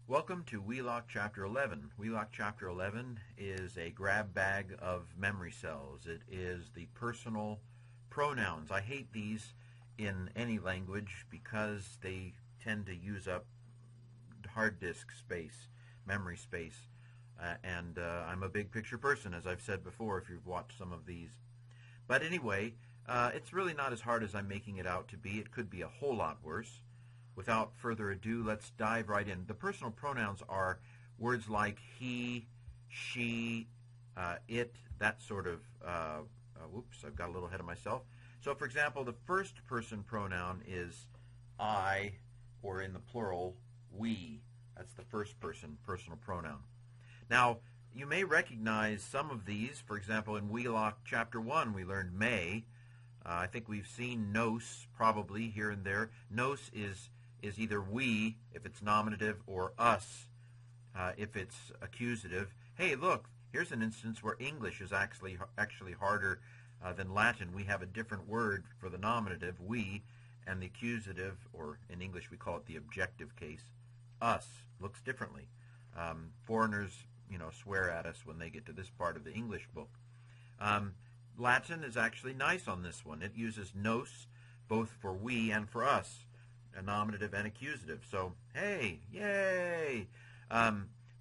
Welcome to Wheelock Chapter 11. Wheelock Chapter 11 is a grab bag of memory cells. It is the personal pronouns. I hate these in any language because they tend to use up hard disk space, memory space, and I'm a big picture person, as I've said before if you've watched some of these. But anyway, it's really not as hard as I'm making it out to be. It could be a whole lot worse. Without further ado, let's dive right in. The personal pronouns are words like he, she, it, that sort of, whoops, I've got a little ahead of myself. So, for example, the first person pronoun is I, or in the plural, we. That's the first person personal pronoun. Now, you may recognize some of these. For example, in Wheelock Chapter 1, we learned may. I think we've seen nos, probably, here and there. Nos is either we, if it's nominative, or us, if it's accusative. Hey, look, here's an instance where English is actually harder than Latin. We have a different word for the nominative, we, and the accusative, or in English we call it the objective case, us, looks differently. Foreigners, swear at us when they get to this part of the English book. Latin is actually nice on this one. It uses nos, both for we and for us, a nominative and accusative. So, hey, yay!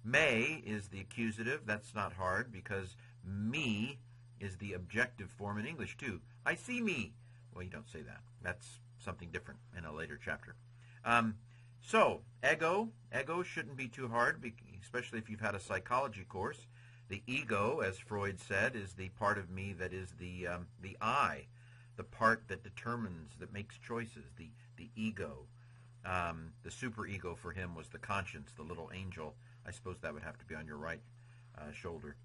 May is the accusative. That's not hard because me is the objective form in English too. I see me. Well, you don't say that. That's something different in a later chapter. So, ego shouldn't be too hard, especially if you've had a psychology course. The ego, as Freud said, is the part of me that is the I, the part that determines, that makes choices, the ego. The superego for him was the conscience, the little angel. I suppose that would have to be on your right shoulder.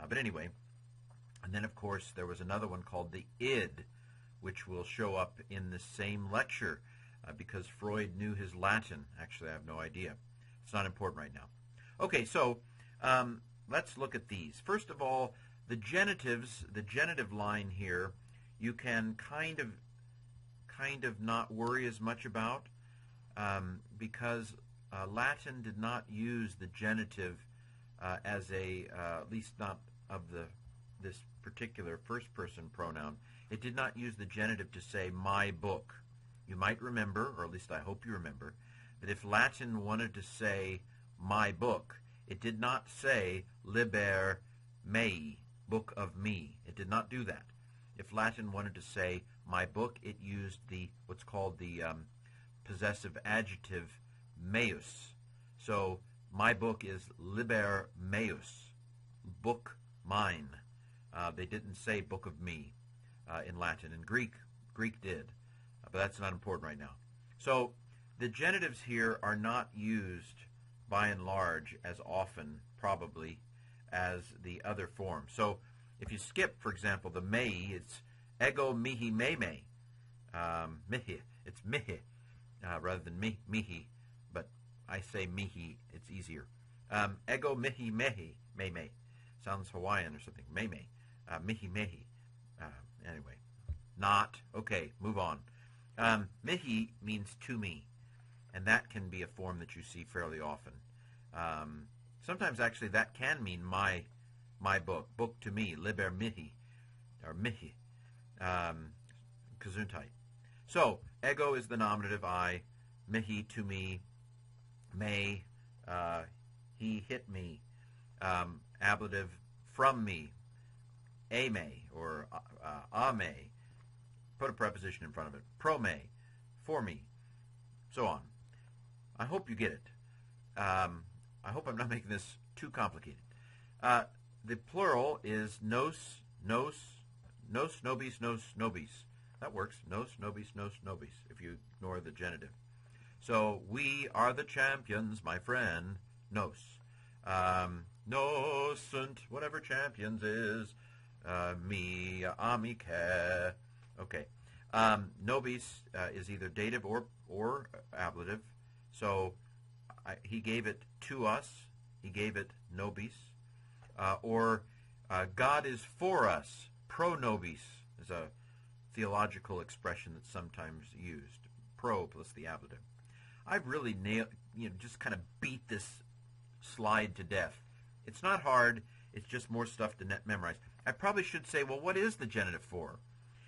But anyway, and then of course there was another one called the id, which will show up in the same lecture because Freud knew his Latin. Actually, I have no idea. It's not important right now. Okay, so let's look at these. First of all, the genitives, the genitive line here, you can kind of not worry as much about because Latin did not use the genitive as at least not of this particular first-person pronoun. It did not use the genitive to say my book. You might remember, or at least I hope you remember, that if Latin wanted to say my book, it did not say liber mei, book of me. It did not do that. If Latin wanted to say my book, it used what's called the possessive adjective meus. So my book is liber meus, book mine. They didn't say book of me in Latin. In Greek did, but that's not important right now. So the genitives here are not used by and large as often, probably, as the other forms. So if you skip, for example, the mei, it's ego mihi meme. Mihi, it's mihi rather than mihi, but I say mihi, it's easier. Ego mihi mehi, meme. Sounds Hawaiian or something. Meme. Mihi mehi. Anyway, not. Okay, move on. Mihi means to me, and that can be a form that you see fairly often. Sometimes, actually, that can mean my book to me, liber mihi, or mihi, Gesundheit. So, ego is the nominative I, mihi to me, may, he hit me, ablative from me, a may, or a may, put a preposition in front of it, pro me, for me, so on. I hope you get it. I hope I'm not making this too complicated. The plural is nos, nobis, nos, nobis. That works. Nos, nobis, if you ignore the genitive. So, we are the champions, my friend. Nos. Nos sunt, whatever champions is. Me, amice. Okay. Nobis is either dative or ablative. So, he gave it to us. He gave it nobis. Or God is for us. Pro nobis is a theological expression that's sometimes used. Pro plus the ablative. I've really just kind of beat this slide to death. It's not hard. It's just more stuff to memorize. I probably should say, well, what is the genitive for?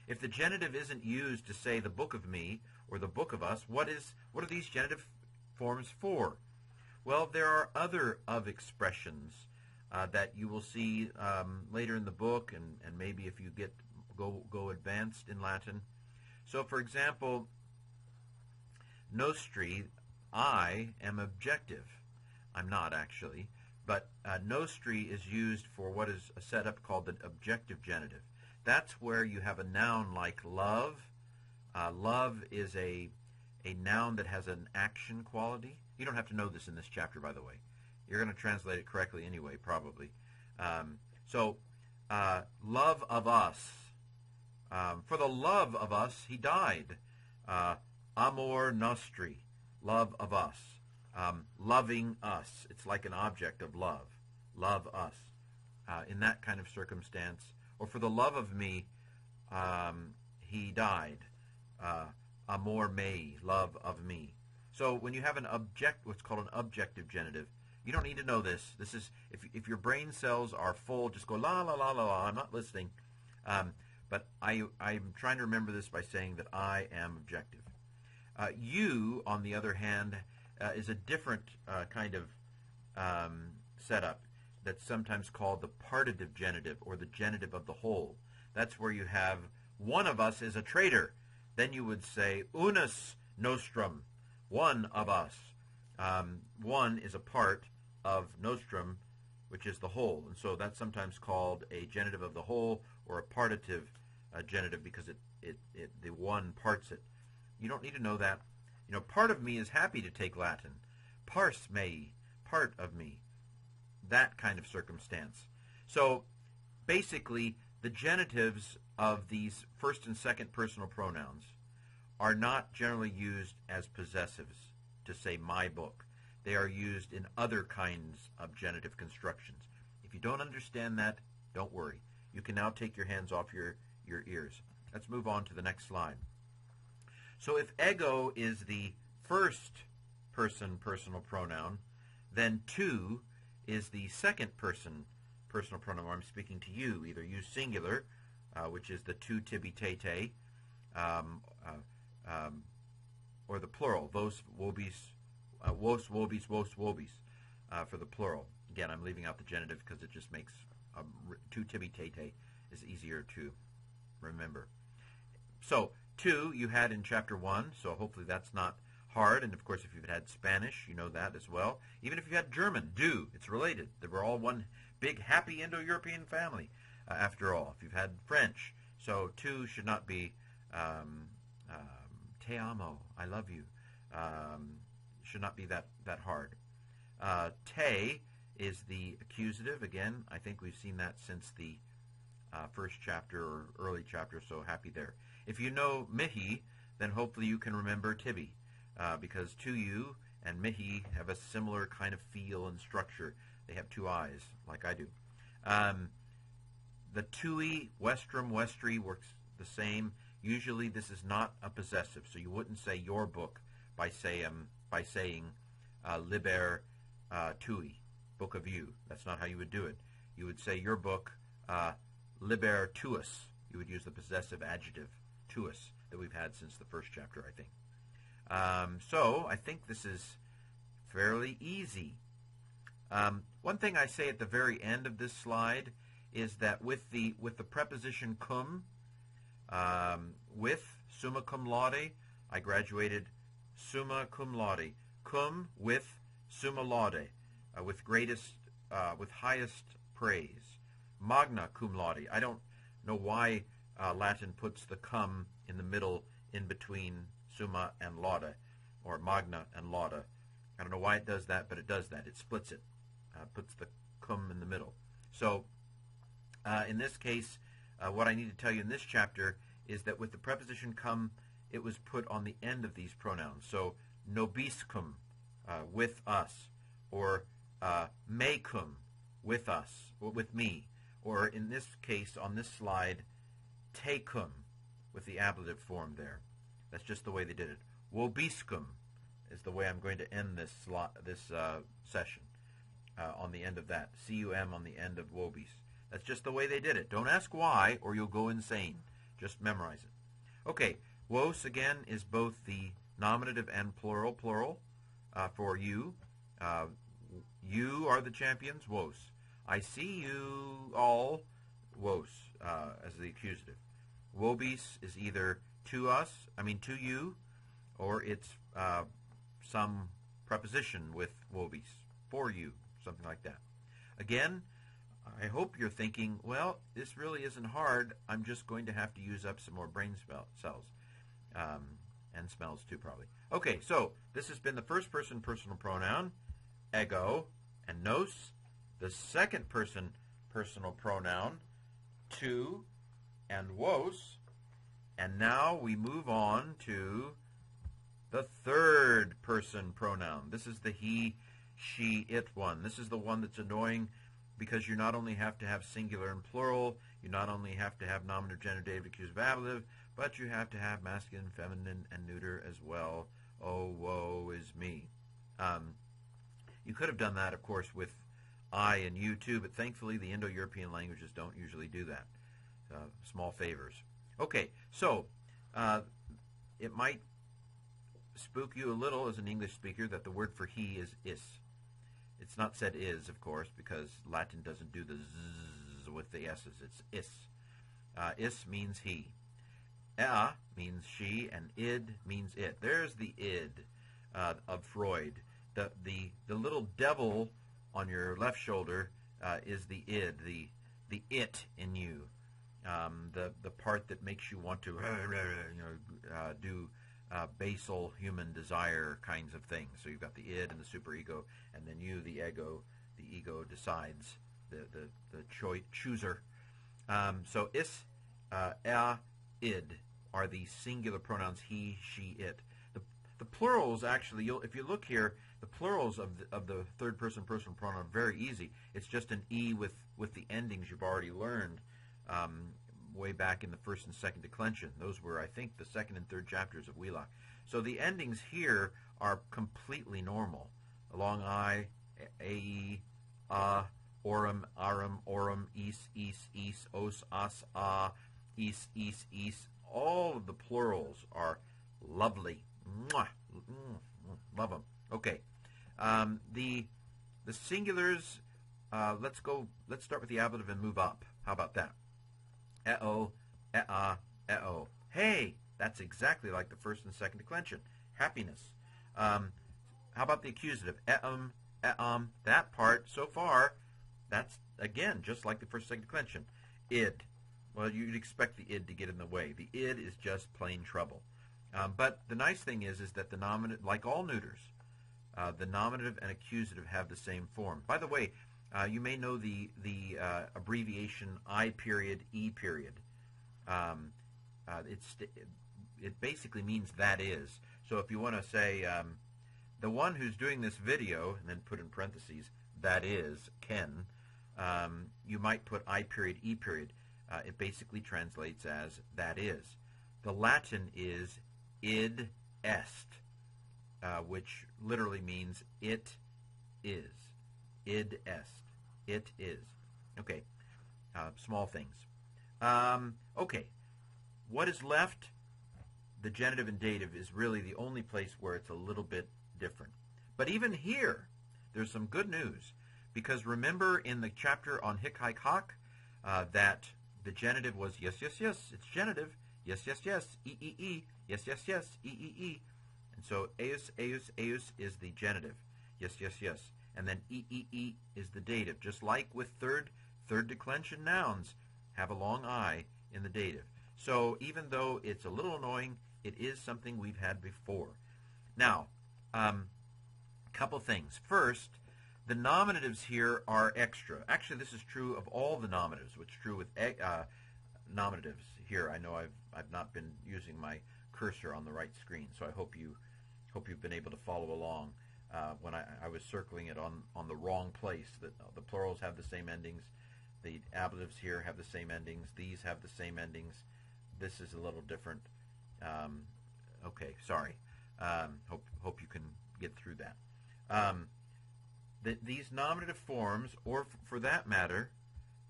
If the genitive isn't used to say the book of me or the book of us, what are these genitive forms for? Well, there are other of expressions that you will see later in the book, and maybe if you go advanced in Latin. So, for example, nostri, I am objective. I'm not, actually. But nostri is used for what is a setup called the objective genitive. That's where you have a noun like love. Love is a noun that has an action quality. You don't have to know this in this chapter, by the way. You're going to translate it correctly anyway, probably. Love of us. For the love of us, he died. Amor nostri, love of us. Loving us. It's like an object of love. Love us. In that kind of circumstance. Or for the love of me, he died. Amor mei, love of me. So when you have what's called an objective genitive, you don't need to know this. This is, if your brain cells are full, just go la la la la la. I'm not listening. But I'm trying to remember this by saying that I am objective. You, on the other hand, is a different kind of setup that's sometimes called the partitive genitive or the genitive of the whole. That's where you have one of us is a traitor. Then you would say unus nostrum, one of us. One is a part of nostrum, which is the whole. And so that's sometimes called a genitive of the whole or a partitive genitive because the one parts it. You don't need to know that. You know, part of me is happy to take Latin. Pars mei, part of me. That kind of circumstance. So basically, the genitives of these first and second personal pronouns are not generally used as possessives to say my book. They are used in other kinds of genitive constructions. If you don't understand that, don't worry. You can now take your hands off your ears. Let's move on to the next slide. So if ego is the first person personal pronoun, then tu is the second person personal pronoun where I'm speaking to you, either you singular, which is the tu tibi tete, or the plural, vos vobis, vos vobis, vos vobis, for the plural. Again, I'm leaving out the genitive because it just makes tu tibi tete is easier to remember. So, tu you had in chapter 1, so hopefully that's not hard. And of course, if you've had Spanish, you know that as well. Even if you had German, du, it's related. They were all one big happy Indo-European family, after all. If you've had French, so tu should not be te amo, I love you. Should not be that hard. Te is the accusative. Again, I think we've seen that since the first chapter or early chapter, so happy there. If you know mihi, then hopefully you can remember tibi, because tu you and mihi have a similar kind of feel and structure. They have two eyes, like I do. The tui, westrum, westri works the same. Usually this is not a possessive, so you wouldn't say your book by saying liber tui, book of you. That's not how you would do it. You would say your book liber tuus. You would use the possessive adjective tuus that we've had since the first chapter, I think. So I think this is fairly easy. One thing I say at the very end of this slide is that with the preposition cum, with summa cum laude, I graduated summa cum laude. Cum with summa laude, with highest praise. Magna cum laude. I don't know why Latin puts the cum in the middle, in between summa and laude, or magna and laude. I don't know why it does that, but it does that. It splits it, puts the cum in the middle. So, in this case, what I need to tell you in this chapter is that with the preposition cum, it was put on the end of these pronouns. So, nobiscum, with us, or mecum, with us, or with me, or in this case, on this slide, tecum, with the ablative form there. That's just the way they did it. Vobiscum is the way I'm going to end this session. on the end of that. C-U-M on the end of wobis. That's just the way they did it. Don't ask why, or you'll go insane. Just memorize it. Okay, wos, again, is both the nominative and plural for you. You are the champions, wos. I see you all, wos, as the accusative. Wobis is either to you, or it's some preposition with wobis, for you, something like that. Again, I hope you're thinking, well, this really isn't hard. I'm just going to have to use up some more brain cells. And smells too, probably. Okay, so this has been the first person personal pronoun, ego and nos. The second person personal pronoun, tu and wos. And now we move on to the third person pronoun. This is the he, she, it one. This is the one that's annoying because you not only have to have singular and plural, you not only have to have nominative, genitive, dative, accusative, ablative, but you have to have masculine, feminine, and neuter as well. Oh, woe is me. You could have done that, of course, with I and you too, but thankfully the Indo-European languages don't usually do that. Small favors. Okay, so it might spook you a little as an English speaker that the word for he is is. It's not said is, of course, because Latin doesn't do the zzz with the s's. It's is. Is means he. Ea means she, and id means it. There's the id of Freud. The little devil on your left shoulder is the id, the it in you, the part that makes you want to do basal human desire kinds of things. So you've got the id and the superego, and then you, the ego. The ego decides, the chooser. So is, id are the singular pronouns he, she, it. The plurals, actually, if you look here, the plurals of the third person personal pronoun are very easy. It's just an e with the endings you've already learned way back in the first and second declension. Those were, I think, the second and third chapters of Wheelock. So the endings here are completely normal. Long I, ae, orum, arum, orum, is, os, as, is. All of the plurals are lovely. Mwah. Love them. Okay. The singulars, let's start with the ablative and move up. How about that? E-o, e-a, e-o. Hey, that's exactly like the first and second declension. Happiness. How about the accusative? E-um, e-am. That part, so far, that's, again, just like the first and second declension. Id. Well, you'd expect the id to get in the way. The id is just plain trouble. But the nice thing is that the nominative, like all neuters, the nominative and accusative have the same form. By the way, you may know the abbreviation I period, E period. It basically means that is. So if you want to say, the one who's doing this video, and then put in parentheses, that is, Ken, you might put I period, E period. It basically translates as that is. The Latin is id est, which literally means it is. Id est. It is. Okay. Small things. Okay. What is left? The genitive and dative is really the only place where it's a little bit different. But even here, there's some good news. Because remember in the chapter on hic, haec, hoc, that the genitive was yes, yes, yes, it's genitive. Yes, yes, yes, e, yes, yes, yes, e. And so eus is the genitive. Yes, yes, yes. And then e is the dative. Just like with third declension nouns, have a long I in the dative. So even though it's a little annoying, it is something we've had before. Now, couple things. First, the nominatives here are extra. Actually, this is true of all the nominatives, which is true with nominatives here. I know I've not been using my cursor on the right screen, so I hope you've been able to follow along. When I was circling it on the wrong place, that the plurals have the same endings, the ablatives here have the same endings, these have the same endings. This is a little different. Okay, sorry. Hope you can get through that. these nominative forms, or for that matter,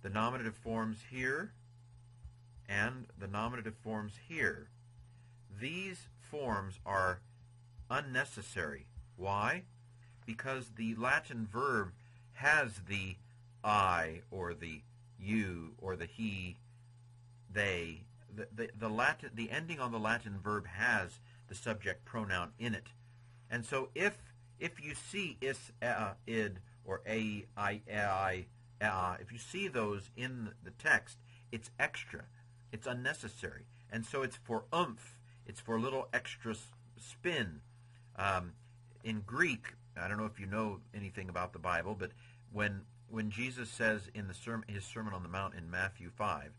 the nominative forms here and the nominative forms here, these forms are unnecessary. Why? Because the Latin verb has the I or the you or the he, they. The ending on the Latin verb has the subject pronoun in it. And so if you see is, id, or a, I, if you see those in the text, it's extra. It's unnecessary. And so it's for oomph. It's for a little extra spin. In Greek, I don't know if you know anything about the Bible, but when Jesus says in his Sermon on the Mount in Matthew 5,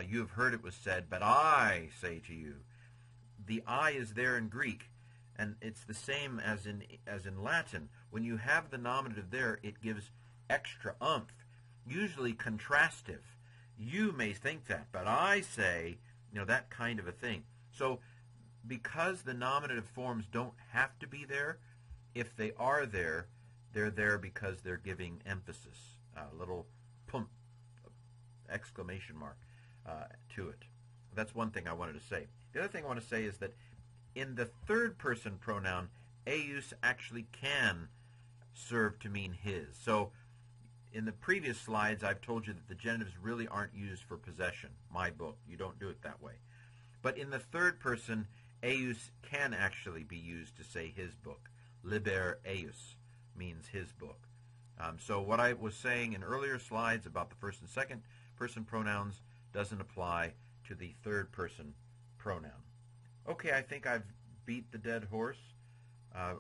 you have heard it was said, but I say to you. The I is there in Greek, and it's the same as in Latin. When you have the nominative there, it gives extra oomph, usually contrastive. You may think that, but I say, that kind of a thing. So because the nominative forms don't have to be there, if they are there, they're there because they're giving emphasis, a little pump, exclamation mark to it. That's one thing I wanted to say. The other thing I want to say is that in the third person pronoun, eius actually can serve to mean his. So in the previous slides, I've told you that the genitives really aren't used for possession. My book, you don't do it that way. But in the third person, eius can actually be used to say his book. Liber eius means his book. So what I was saying in earlier slides about the first and second person pronouns doesn't apply to the third person pronoun. Okay, I think I've beat the dead horse,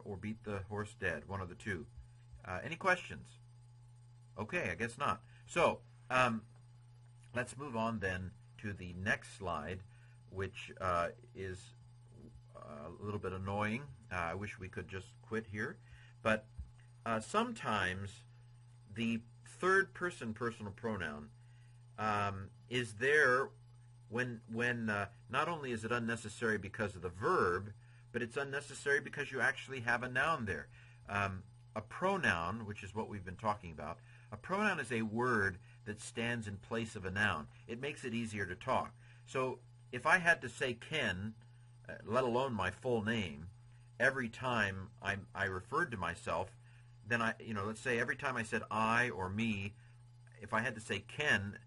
or beat the horse dead, one of the two. Any questions? Okay, I guess not. So, let's move on then to the next slide, which is a little bit annoying. I wish we could just quit here. But sometimes the third person personal pronoun is there when not only is it unnecessary because of the verb, but it's unnecessary because you actually have a noun there. A pronoun, which is what we've been talking about, a pronoun is a word that stands in place of a noun. It makes it easier to talk. So if I had to say Ken, let alone my full name, every time I referred to myself, then let's say every time I said I or me, if I had to say Ken,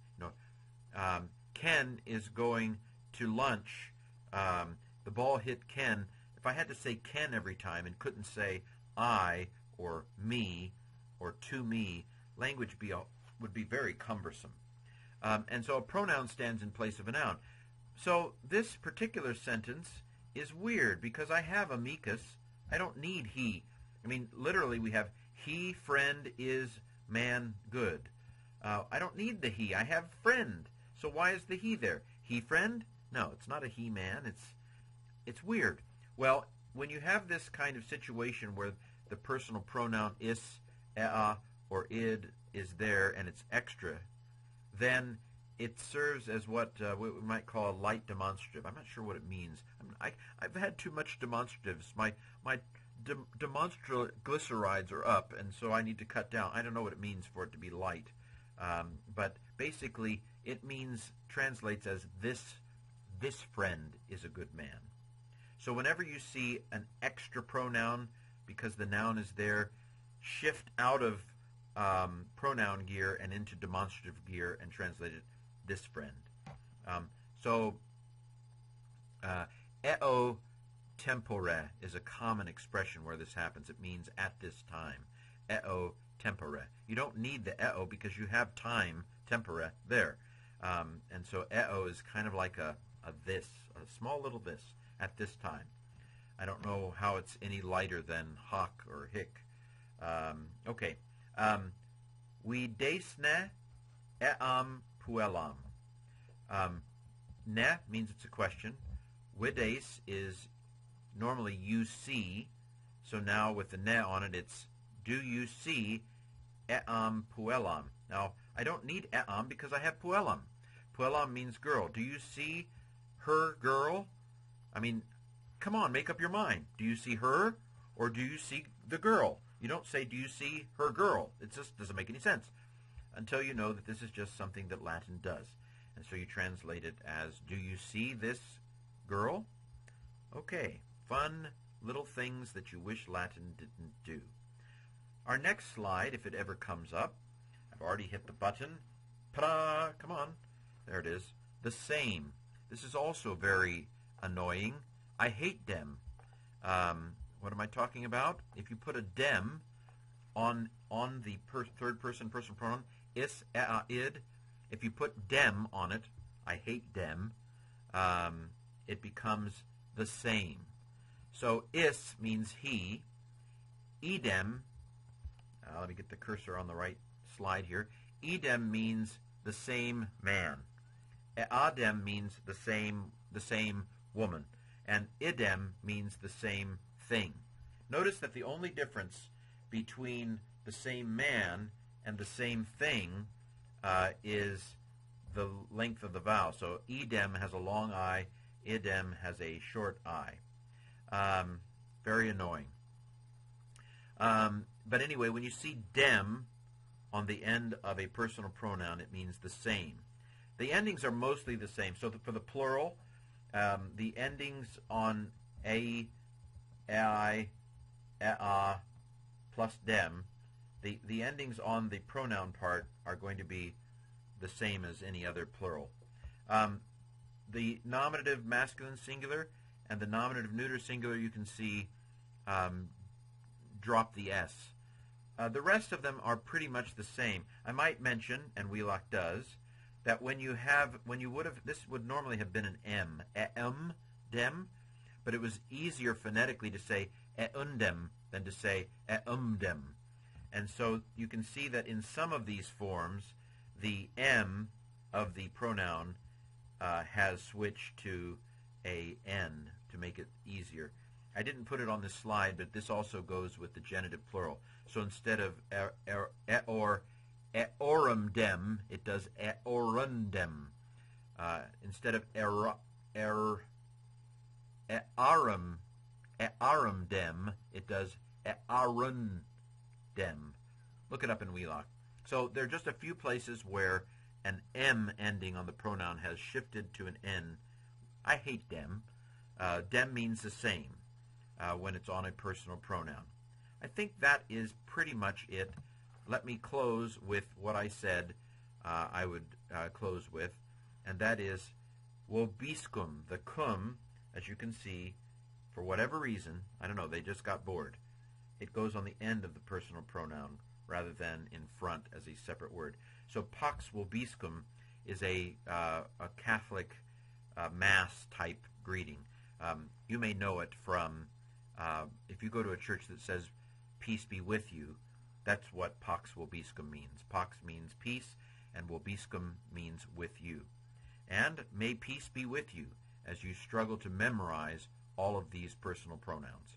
Ken is going to lunch. The ball hit Ken. If I had to say Ken every time and couldn't say I or me or to me, language would be very cumbersome. And so a pronoun stands in place of a noun. So this particular sentence is weird because I have amicus. I don't need he. I mean, literally we have he, friend, is, man, good. I don't need the he. I have friend. So why is the he there? He friend? No, it's not a he man. It's weird. Well, when you have this kind of situation where the personal pronoun is, or id is there and it's extra, then it serves as what we might call a light demonstrative. I'm not sure what it means. I've had too much demonstratives. My demonstroglycerides are up, and so I need to cut down. I don't know what it means for it to be light. But basically, it translates as this friend is a good man. So whenever you see an extra pronoun, because the noun is there, shift out of pronoun gear and into demonstrative gear and translate it this friend. Eo tempore is a common expression where this happens. It means at this time. Eo tempore. You don't need the eo because you have time, tempore, there. And so eo is kind of like a this, a small little this, at this time. I don't know how it's any lighter than hoc or hic. Okay. Videsne eam puellam. Ne means it's a question. Vides is normally you see. So now with the ne on it, it's do you see eam puellam. Now, I don't need eam because I have puellam. Puellam means girl. Do you see her girl? I mean, come on, make up your mind. Do you see her or do you see the girl? You don't say, do you see her girl? It just doesn't make any sense until you know that this is just something that Latin does. And so you translate it as, do you see this girl? Okay, fun little things that you wish Latin didn't do. Our next slide, if it ever comes up, I've already hit the button. Ta-da! Come on. There it is. The same. This is also very annoying. I hate dem. What am I talking about? If you put a dem on the third person personal pronoun, is, id, if you put dem on it, I hate dem, it becomes the same. So is means he. Idem, let me get the cursor on the right slide here. Idem means the same man. Adem means the same woman. And idem means the same thing. Notice that the only difference between the same man and the same thing is the length of the vowel. So idem has a long I, idem has a short I. Very annoying. But anyway, when you see dem on the end of a personal pronoun, it means the same. The endings are mostly the same. So for the plural, the endings on a, ai, plus dem, the endings on the pronoun part are going to be the same as any other plural. The nominative masculine singular and the nominative neuter singular, you can see drop the S. The rest of them are pretty much the same. I might mention, and Wheelock does, that when you would have, this would normally have been an M, dem, but it was easier phonetically to say undem than to say dem. And so you can see that in some of these forms, the M of the pronoun has switched to a N to make it easier. I didn't put it on this slide, but this also goes with the genitive plural. So instead of eorum dem, it does eorundem. Instead of earum dem, it does earundem. Look it up in Wheelock. So there are just a few places where an M ending on the pronoun has shifted to an N. I hate dem. Dem means the same when it's on a personal pronoun. I think that is pretty much it. Let me close with what I said I would close with, and that is vobiscum. The cum, as you can see, for whatever reason, I don't know, they just got bored. It goes on the end of the personal pronoun rather than in front as a separate word. So pax vobiscum is a Catholic Mass type greeting. You may know it from, if you go to a church that says, peace be with you, that's what pax vobiscum means. Pax means peace, and vobiscum means with you. And may peace be with you as you struggle to memorize all of these personal pronouns.